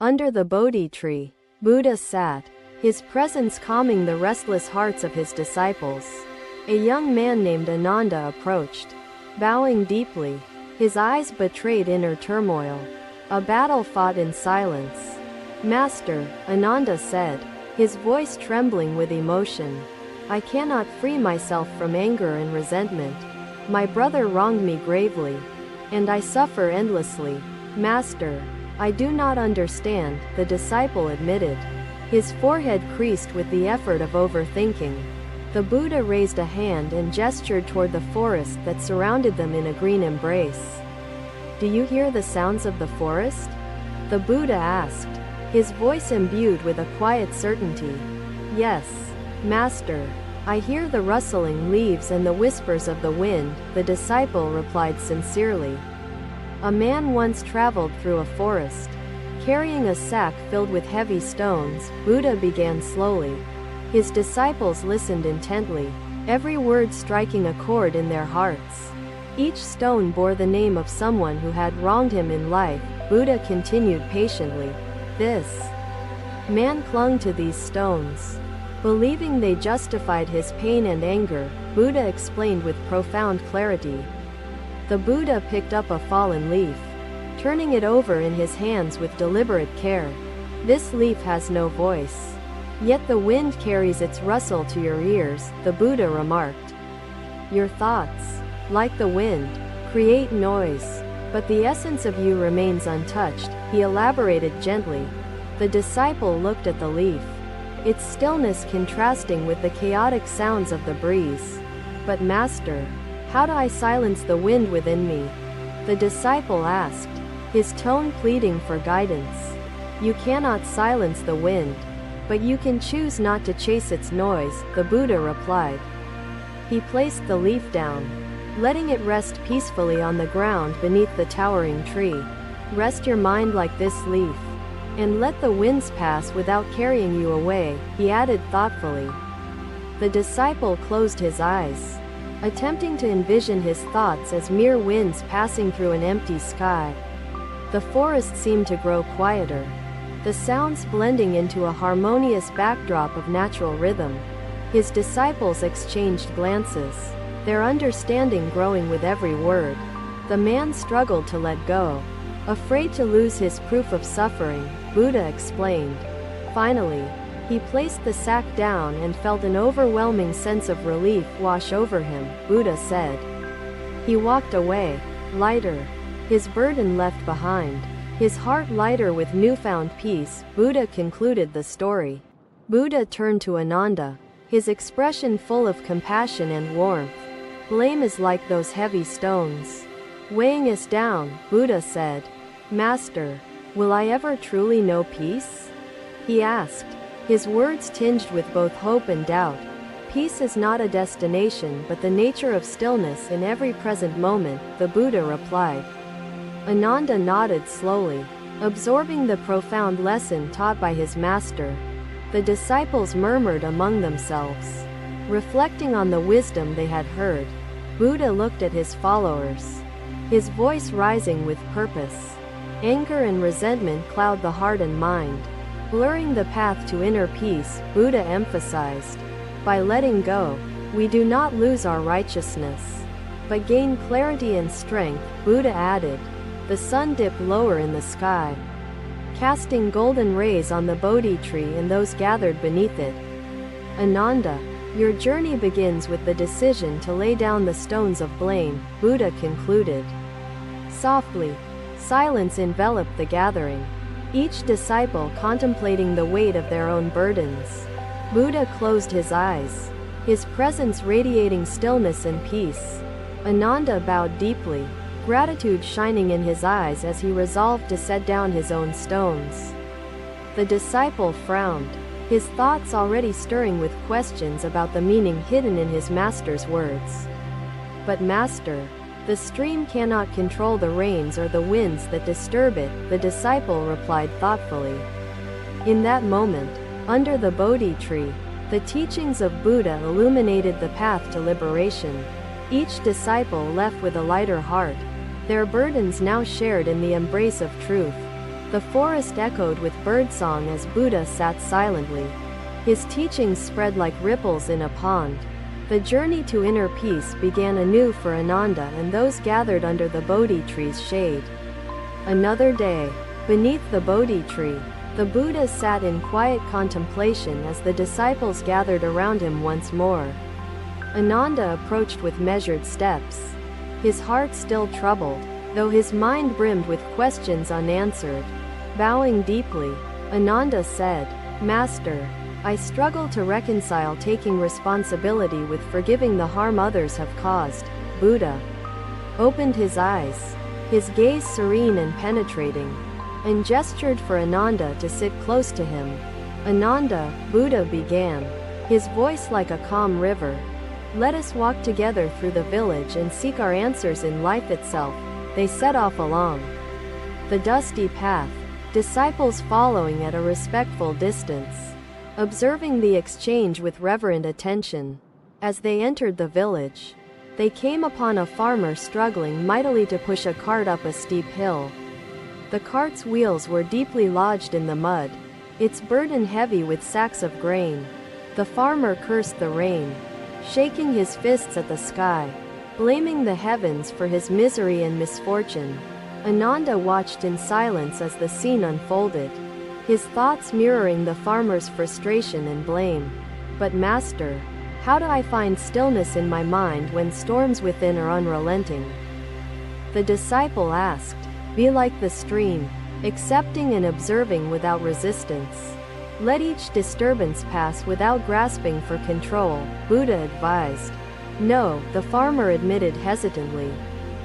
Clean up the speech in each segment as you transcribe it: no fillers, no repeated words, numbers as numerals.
Under the Bodhi tree, Buddha sat, his presence calming the restless hearts of his disciples. A young man named Ananda approached, bowing deeply. His eyes betrayed inner turmoil. A battle fought in silence. "Master," Ananda said, his voice trembling with emotion, "I cannot free myself from anger and resentment. My brother wronged me gravely, and I suffer endlessly. Master, I do not understand," the disciple admitted. His forehead creased with the effort of overthinking. The Buddha raised a hand and gestured toward the forest that surrounded them in a green embrace. "Do you hear the sounds of the forest?" the Buddha asked, his voice imbued with a quiet certainty. "Yes, Master. I hear the rustling leaves and the whispers of the wind," the disciple replied sincerely. A man once traveled through a forest. Carrying a sack filled with heavy stones, Buddha began slowly. His disciples listened intently, every word striking a chord in their hearts. Each stone bore the name of someone who had wronged him in life. Buddha continued patiently. This man clung to these stones, believing they justified his pain and anger. Buddha explained with profound clarity. The Buddha picked up a fallen leaf, turning it over in his hands with deliberate care. "This leaf has no voice, yet the wind carries its rustle to your ears," the Buddha remarked. "Your thoughts, like the wind, create noise, but the essence of you remains untouched," he elaborated gently. The disciple looked at the leaf, its stillness contrasting with the chaotic sounds of the breeze. "But Master, how do I silence the wind within me?" the disciple asked, his tone pleading for guidance. "You cannot silence the wind, but you can choose not to chase its noise," the Buddha replied. He placed the leaf down, letting it rest peacefully on the ground beneath the towering tree. "Rest your mind like this leaf, and let the winds pass without carrying you away," he added thoughtfully. The disciple closed his eyes, attempting to envision his thoughts as mere winds passing through an empty sky. The forest seemed to grow quieter, the sounds blending into a harmonious backdrop of natural rhythm. His disciples exchanged glances, their understanding growing with every word. The man struggled to let go, afraid to lose his proof of suffering. Buddha explained. Finally, he placed the sack down and felt an overwhelming sense of relief wash over him. Buddha said. He walked away, lighter, his burden left behind, his heart lighter with newfound peace. Buddha concluded the story. Buddha turned to Ananda, his expression full of compassion and warmth. "Blame is like those heavy stones, weighing us down," Buddha said. "Master, will I ever truly know peace?" he asked, his words tinged with both hope and doubt. "Peace is not a destination but the nature of stillness in every present moment," the Buddha replied. Ananda nodded slowly, absorbing the profound lesson taught by his master. The disciples murmured among themselves, reflecting on the wisdom they had heard. Buddha looked at his followers, his voice rising with purpose. Anger and resentment cloud the heart and mind, blurring the path to inner peace. Buddha emphasized, by letting go, we do not lose our righteousness, but gain clarity and strength. Buddha added. The sun dipped lower in the sky, casting golden rays on the Bodhi tree and those gathered beneath it. Ananda, your journey begins with the decision to lay down the stones of blame, Buddha concluded. Softly, silence enveloped the gathering, each disciple contemplating the weight of their own burdens. Buddha closed his eyes, his presence radiating stillness and peace. Ananda bowed deeply, gratitude shining in his eyes as he resolved to set down his own stones. The disciple frowned, his thoughts already stirring with questions about the meaning hidden in his master's words. "But Master, the stream cannot control the rains or the winds that disturb it," the disciple replied thoughtfully. In that moment, under the Bodhi tree, the teachings of Buddha illuminated the path to liberation. Each disciple left with a lighter heart, their burdens now shared in the embrace of truth. The forest echoed with birdsong as Buddha sat silently. His teachings spread like ripples in a pond. The journey to inner peace began anew for Ananda and those gathered under the Bodhi tree's shade. Another day. Beneath the Bodhi tree, the Buddha sat in quiet contemplation as the disciples gathered around him once more. Ananda approached with measured steps. His heart still troubled, though his mind brimmed with questions unanswered. Bowing deeply, Ananda said, "Master, I struggle to reconcile taking responsibility with forgiving the harm others have caused." Buddha opened his eyes, his gaze serene and penetrating, and gestured for Ananda to sit close to him. "Ananda," Buddha began, his voice like a calm river, "let us walk together through the village and seek our answers in life itself." They set off along the dusty path, disciples following at a respectful distance, observing the exchange with reverent attention. As they entered the village, they came upon a farmer struggling mightily to push a cart up a steep hill. The cart's wheels were deeply lodged in the mud, its burden heavy with sacks of grain. The farmer cursed the rain, shaking his fists at the sky, blaming the heavens for his misery and misfortune. Ananda watched in silence as the scene unfolded, his thoughts mirroring the farmer's frustration and blame. "But Master, how do I find stillness in my mind when storms within are unrelenting?" The disciple asked. "Be like the stream, accepting and observing without resistance. Let each disturbance pass without grasping for control," Buddha advised. "No," the farmer admitted hesitantly,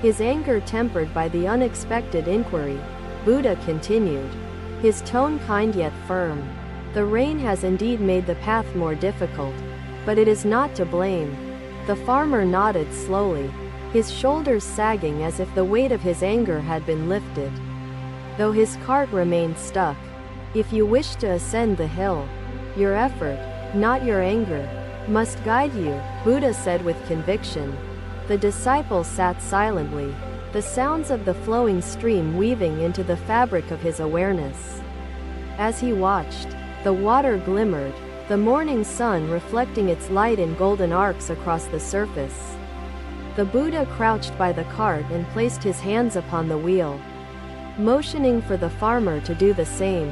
his anger tempered by the unexpected inquiry. Buddha continued, his tone kind yet firm. "The rain has indeed made the path more difficult, but it is not to blame." The farmer nodded slowly, his shoulders sagging as if the weight of his anger had been lifted, though his cart remained stuck. "If you wish to ascend the hill, your effort, not your anger, must guide you," Buddha said with conviction. The disciple sat silently, the sounds of the flowing stream weaving into the fabric of his awareness. As he watched, the water glimmered, the morning sun reflecting its light in golden arcs across the surface. The Buddha crouched by the cart and placed his hands upon the wheel, motioning for the farmer to do the same.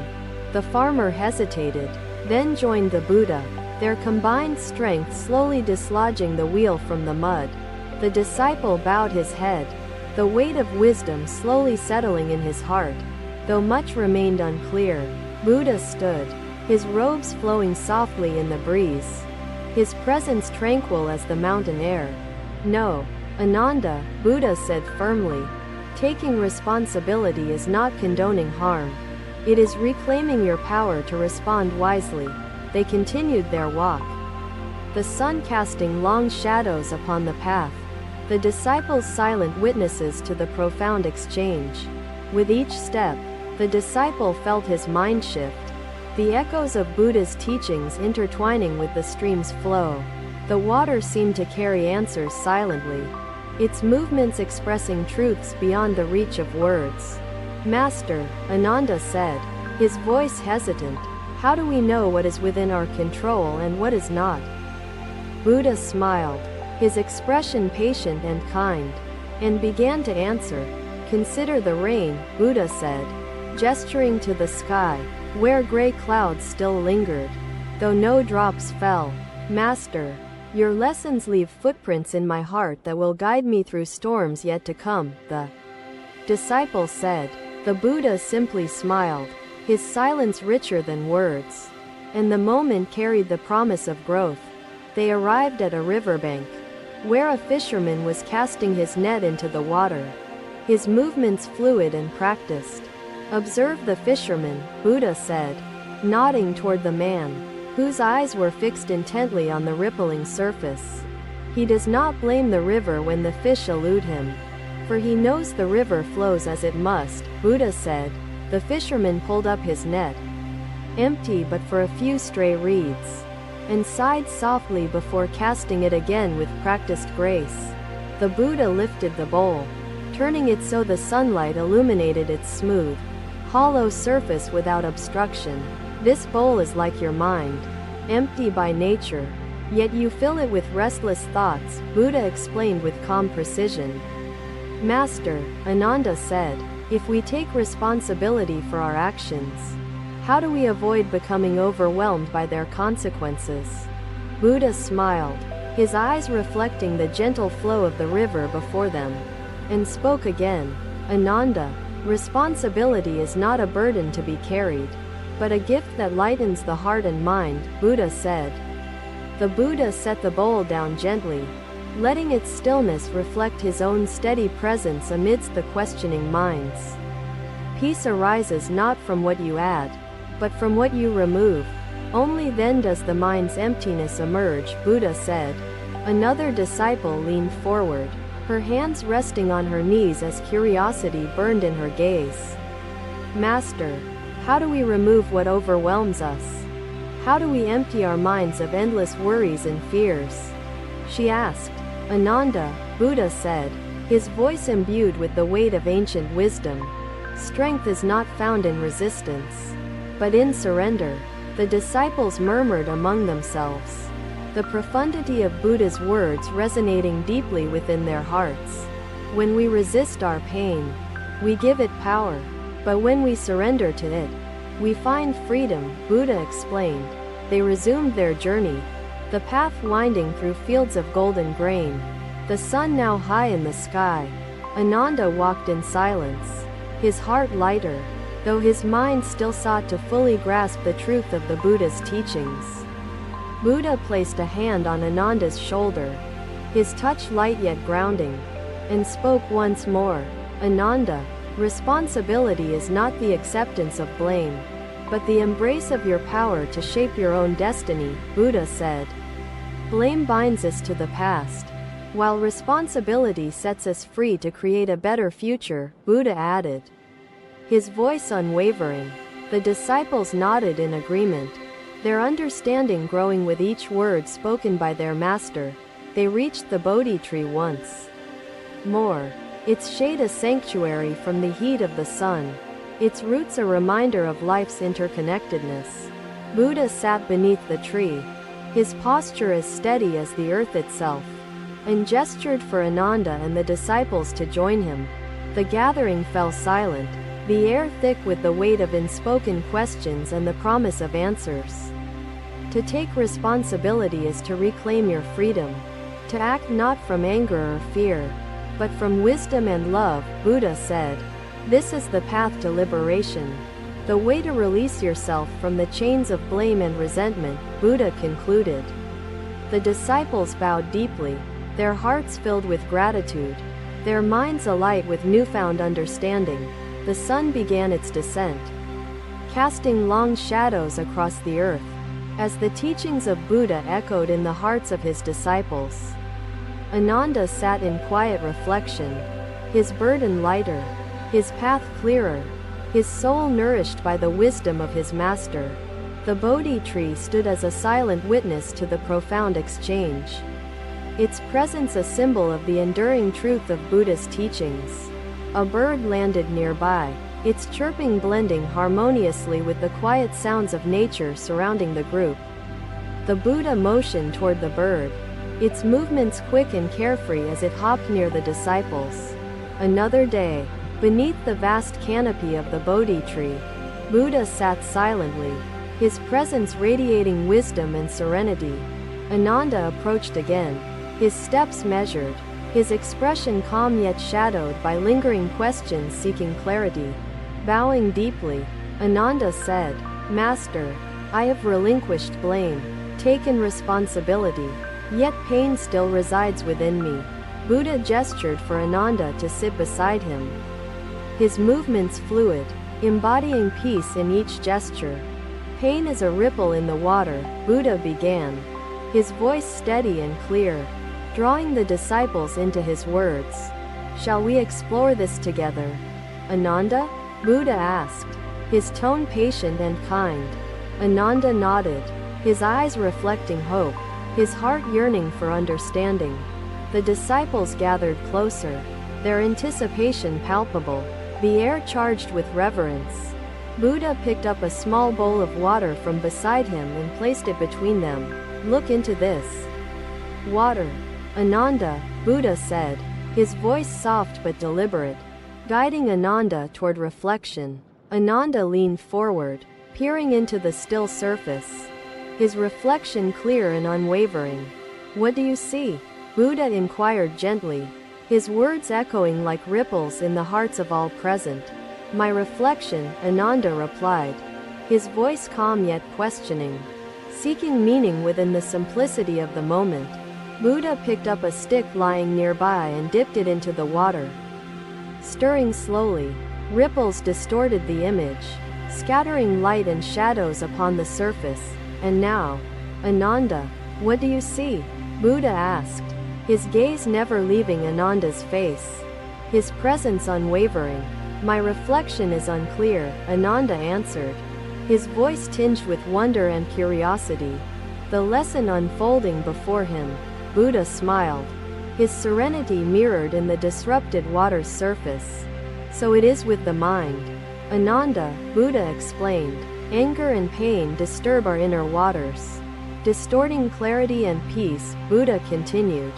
The farmer hesitated, then joined the Buddha, their combined strength slowly dislodging the wheel from the mud. The disciple bowed his head, the weight of wisdom slowly settling in his heart, though much remained unclear. Buddha stood, his robes flowing softly in the breeze, his presence tranquil as the mountain air. "No, Ananda," Buddha said firmly, "taking responsibility is not condoning harm. It is reclaiming your power to respond wisely." They continued their walk, the sun casting long shadows upon the path, the disciples silent witnesses to the profound exchange. With each step, the disciple felt his mind shift, the echoes of Buddha's teachings intertwining with the stream's flow. The water seemed to carry answers silently, its movements expressing truths beyond the reach of words. "Master," Ananda said, his voice hesitant, "how do we know what is within our control and what is not?" Buddha smiled, his expression patient and kind, and began to answer. "Consider the rain," Buddha said, gesturing to the sky, where gray clouds still lingered, though no drops fell. "Master, your lessons leave footprints in my heart that will guide me through storms yet to come," the disciple said. The Buddha simply smiled, his silence richer than words. And the moment carried the promise of growth. They arrived at a riverbank, where a fisherman was casting his net into the water, his movements fluid and practiced. "Observe the fisherman," Buddha said, nodding toward the man, whose eyes were fixed intently on the rippling surface. "He does not blame the river when the fish elude him, for he knows the river flows as it must," Buddha said. The fisherman pulled up his net, empty but for a few stray reeds, and sighed softly before casting it again with practiced grace. The Buddha lifted the bowl, turning it so the sunlight illuminated its smooth, hollow surface without obstruction. This bowl is like your mind, empty by nature, yet you fill it with restless thoughts, Buddha explained with calm precision. Master, Ananda said, if we take responsibility for our actions, how do we avoid becoming overwhelmed by their consequences? Buddha smiled, his eyes reflecting the gentle flow of the river before them, and spoke again. Ananda, responsibility is not a burden to be carried, but a gift that lightens the heart and mind, Buddha said. The Buddha set the bowl down gently, letting its stillness reflect his own steady presence amidst the questioning minds. Peace arises not from what you add, but from what you remove. Only then does the mind's emptiness emerge, Buddha said. Another disciple leaned forward, her hands resting on her knees as curiosity burned in her gaze. Master, how do we remove what overwhelms us? How do we empty our minds of endless worries and fears? She asked. Ananda, Buddha said, his voice imbued with the weight of ancient wisdom. Strength is not found in resistance, but in surrender. The disciples murmured among themselves, the profundity of Buddha's words resonating deeply within their hearts. When we resist our pain, we give it power, but when we surrender to it, we find freedom, Buddha explained. They resumed their journey, the path winding through fields of golden grain. The sun now high in the sky. Ananda walked in silence, his heart lighter, though his mind still sought to fully grasp the truth of the Buddha's teachings. Buddha placed a hand on Ananda's shoulder, his touch light yet grounding, and spoke once more. Ananda, responsibility is not the acceptance of blame, but the embrace of your power to shape your own destiny, Buddha said. Blame binds us to the past, while responsibility sets us free to create a better future, Buddha added, his voice unwavering. The disciples nodded in agreement, their understanding growing with each word spoken by their master. They reached the Bodhi tree once more, its shade a sanctuary from the heat of the sun, its roots a reminder of life's interconnectedness. Buddha sat beneath the tree, his posture as steady as the earth itself, and gestured for Ananda and the disciples to join him. The gathering fell silent, the air thick with the weight of unspoken questions and the promise of answers. To take responsibility is to reclaim your freedom, to act not from anger or fear, but from wisdom and love, Buddha said. This is the path to liberation, the way to release yourself from the chains of blame and resentment, Buddha concluded. The disciples bowed deeply, their hearts filled with gratitude, their minds alight with newfound understanding. The sun began its descent, casting long shadows across the earth, as the teachings of Buddha echoed in the hearts of his disciples. Ananda sat in quiet reflection, his burden lighter, his path clearer, his soul nourished by the wisdom of his master. The Bodhi tree stood as a silent witness to the profound exchange, its presence a symbol of the enduring truth of Buddha's teachings. A bird landed nearby, its chirping blending harmoniously with the quiet sounds of nature surrounding the group. The Buddha motioned toward the bird, its movements quick and carefree as it hopped near the disciples. Another day, beneath the vast canopy of the Bodhi tree, Buddha sat silently, his presence radiating wisdom and serenity. Ananda approached again, his steps measured, his expression calm yet shadowed by lingering questions seeking clarity. Bowing deeply, Ananda said, Master, I have relinquished blame, taken responsibility, yet pain still resides within me. Buddha gestured for Ananda to sit beside him, his movements fluid, embodying peace in each gesture. Pain is a ripple in the water, Buddha began, his voice steady and clear, drawing the disciples into his words. Shall we explore this together, Ananda? Buddha asked, his tone patient and kind. Ananda nodded, his eyes reflecting hope, his heart yearning for understanding. The disciples gathered closer, their anticipation palpable, the air charged with reverence. Buddha picked up a small bowl of water from beside him and placed it between them. Look into this. Water. Ananda, Buddha said, his voice soft but deliberate, guiding Ananda toward reflection. Ananda leaned forward, peering into the still surface, his reflection clear and unwavering. What do you see? Buddha inquired gently, his words echoing like ripples in the hearts of all present. My reflection, Ananda replied, his voice calm yet questioning, seeking meaning within the simplicity of the moment. Buddha picked up a stick lying nearby and dipped it into the water. Stirring slowly, ripples distorted the image, scattering light and shadows upon the surface. And now, Ananda, what do you see? Buddha asked, his gaze never leaving Ananda's face, his presence unwavering. My reflection is unclear, Ananda answered, his voice tinged with wonder and curiosity. The lesson unfolding before him. Buddha smiled, his serenity mirrored in the disrupted water's surface. So it is with the mind. Ananda, Buddha explained, anger and pain disturb our inner waters, distorting clarity and peace. Buddha continued,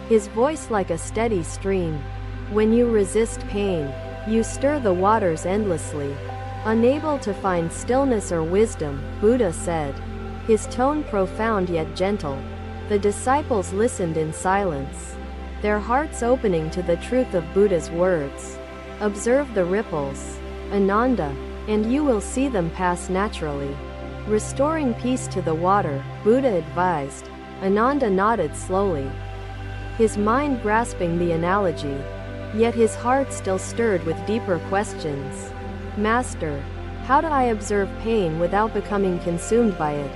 his voice like a steady stream. When you resist pain, you stir the waters endlessly, unable to find stillness or wisdom. Buddha said, his tone profound yet gentle. The disciples listened in silence, their hearts opening to the truth of Buddha's words. Observe the ripples, Ananda, and you will see them pass naturally, restoring peace to the water. Buddha advised. Ananda nodded slowly, his mind grasping the analogy, yet his heart still stirred with deeper questions. Master, how do I observe pain without becoming consumed by it?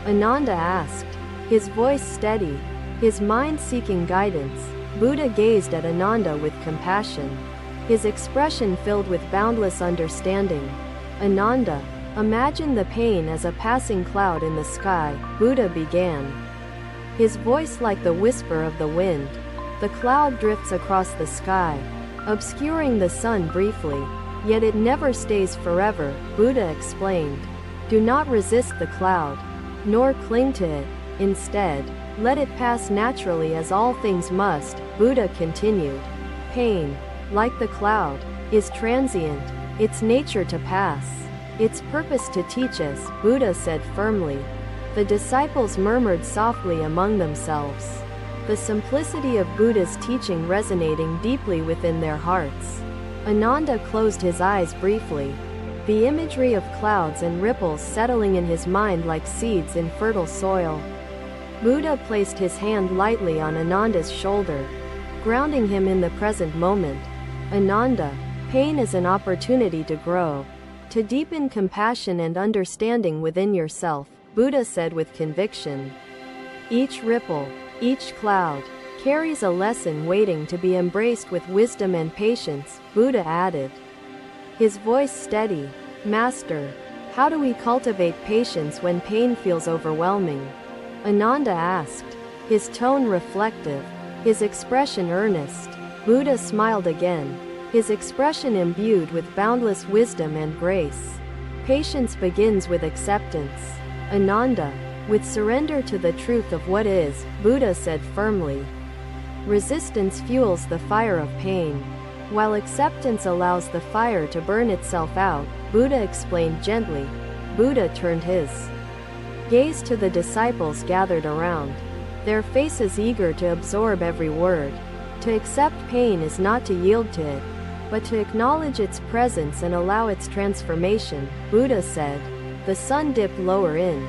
Ananda asked, his voice steady, his mind seeking guidance. Buddha gazed at Ananda with compassion, his expression filled with boundless understanding. Ananda, imagine the pain as a passing cloud in the sky. Buddha began, his voice like the whisper of the wind. The cloud drifts across the sky, obscuring the sun briefly, yet it never stays forever. Buddha explained. Do not resist the cloud, nor cling to it. Instead, let it pass naturally as all things must. Buddha continued. Pain, like the cloud, is transient, its nature to pass, its purpose to teach us. Buddha said firmly. The disciples murmured softly among themselves, the simplicity of Buddha's teaching resonating deeply within their hearts. Ananda closed his eyes briefly, the imagery of clouds and ripples settling in his mind like seeds in fertile soil. Buddha placed his hand lightly on Ananda's shoulder, grounding him in the present moment. Ananda, pain is an opportunity to grow, to deepen compassion and understanding within yourself. Buddha said with conviction. Each ripple, each cloud, carries a lesson waiting to be embraced with wisdom and patience. Buddha added, his voice steady. Master, how do we cultivate patience when pain feels overwhelming? Ananda asked, his tone reflective, his expression earnest. Buddha smiled again, his expression imbued with boundless wisdom and grace. Patience begins with acceptance, Ananda, with surrender to the truth of what is. Buddha said firmly. Resistance fuels the fire of pain, while acceptance allows the fire to burn itself out. Buddha explained gently. Buddha turned his gaze to the disciples gathered around, their faces eager to absorb every word. To accept pain is not to yield to it, but to acknowledge its presence and allow its transformation. Buddha said. The sun dipped lower in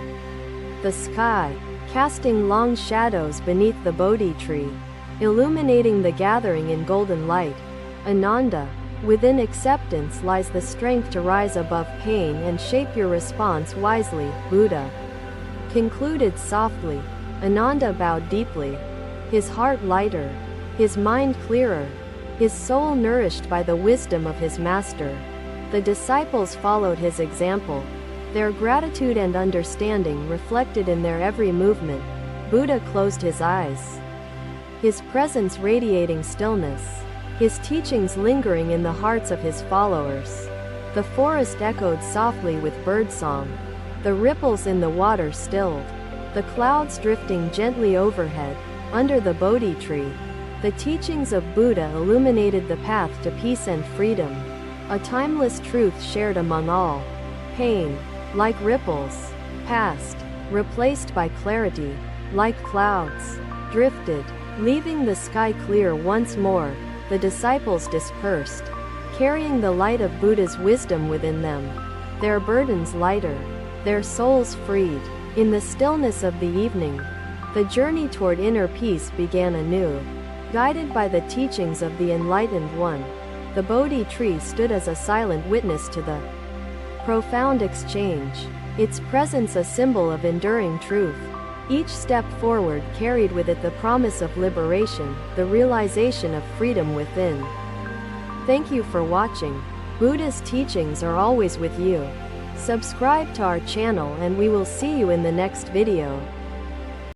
the sky, casting long shadows beneath the Bodhi tree, illuminating the gathering in golden light. Ananda, within acceptance lies the strength to rise above pain and shape your response wisely. Buddha concluded softly. Ananda bowed deeply, his heart lighter, his mind clearer, his soul nourished by the wisdom of his master. The disciples followed his example, their gratitude and understanding reflected in their every movement. Buddha closed his eyes, his presence radiating stillness, his teachings lingering in the hearts of his followers. The forest echoed softly with birdsong. The ripples in the water stilled. The clouds drifting gently overhead, under the Bodhi tree. The teachings of Buddha illuminated the path to peace and freedom. A timeless truth shared among all. Pain, like ripples, passed, replaced by clarity, like clouds, drifted, leaving the sky clear once more. The disciples dispersed, carrying the light of Buddha's wisdom within them, their burdens lighter, their souls freed. In the stillness of the evening, the journey toward inner peace began anew. Guided by the teachings of the Enlightened One, the Bodhi tree stood as a silent witness to the profound exchange, its presence a symbol of enduring truth. Each step forward carried with it the promise of liberation, the realization of freedom within. Thank you for watching. Buddha's teachings are always with you. Subscribe to our channel and we will see you in the next video.